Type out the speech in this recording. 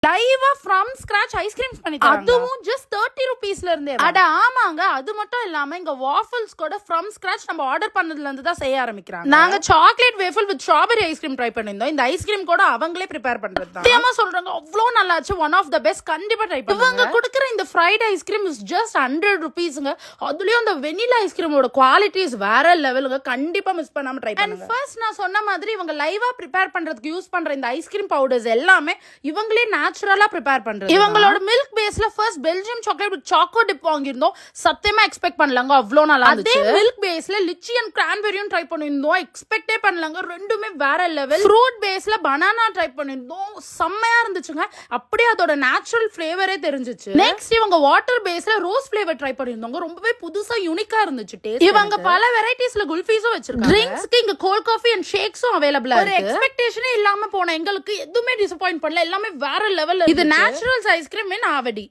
லைவா from scratch ice creams பண்ணி தராங்க. அதுவும் ஜஸ்ட் 30 ரூபீஸ்ல இருந்தே. அட ஆமாங்க, அது மட்டும் இல்லாம இங்க வாஃபிள்ஸ் கூட ஃப்ரம் ஸ்கிராச் நம்ம ஆர்டர் பண்ணதுல இருந்து தான் செய்ய ஆரம்பிக்கிறாங்க. நாங்க chocolate waffle with strawberry ice cream try பண்ணிருந்தோம். இந்த ஐஸ்கிரீம் கூட அவங்களே ப்ரிப்பேர் பண்றது தான். சத்தியமா சொல்றாங்க அவ்ளோ நல்லாச்சு. One of the best. கண்டிப்பா ட்ரை பண்ணுங்க. இவங்க கொடுக்குற இந்த ஃப்ரைட் ஐஸ்கிரீம் இஸ் ஜஸ்ட் 100 ரூபீஸ்ங்க. அதுலயும் அந்த வெனிலா ஐஸ்கிரீமோட குவாலிட்டி இஸ் வேற லெவலுங்க. கண்டிப்பா மிஸ் பண்ணாம ட்ரை பண்ணுங்க. ஃபர்ஸ்ட் நான் சொன்ன மாதிரி இவங்க லைவா ப்ரிப்பேர் பண்றதுக்கு யூஸ் பண்ற இந்த ஐஸ்கிரீம் பவுடர்ஸ் எல்லாமே இவங்களே நேச்சுரலா ப்ரிப்பேர் பண்றது. இவங்களோட மில்க் பேஸ்ல first Belgium chocolate with choco dip வாங்கியிருந்தோம். சத்தியமா எக்ஸ்பெக்ட் பண்ணலங்க, அவ்ளோ நல்லா இருந்துச்சு. அதே மில்க் பேஸ்ல லிச்சி அண்ட் கிரான்பெரியும் ட்ரை பண்ணிருந்தோம். எக்ஸ்பெக்டே பண்ணலங்க, ரெண்டுமே வேற லெவல். ஃப்ரூட் பேஸ்ல பனானா ட்ரை பண்ணிருந்தோம். செம்மையா இருந்துச்சுங்க. அப்படியே அதோட நேச்சுரல் ஃபிளேவரே தெரிஞ்சிச்சு. நெக்ஸ்ட் இவங்க வாட்டர் பேஸ்ல ரோஸ் ஃபிளேவர் ட்ரை பண்ணிருந்தோம். ரொம்பவே புதுசா யூனிக்கா இருந்துச்சு டேஸ்ட். இவங்க பல வெரைட்டிஸ்ல குல்ஃபீஸும் வச்சிருக்காங்க. ட்ரிங்க்ஸ்க்கு இங்க கோல்ட் காஃபி அண்ட் ஷேக்ஸும் அவேலபிளா இருக்கு. ஒரு எக்ஸ்பெக்டேஷனே இல்லாம போன எங்களுக்கு எதுவுமே டிசப்பாயிண்ட் பண்ணல. எல்லாமே வேற லெவல். இது நேச்சுரல்ஸ் ஐஸ்கிரீம் இன் ஆவடி.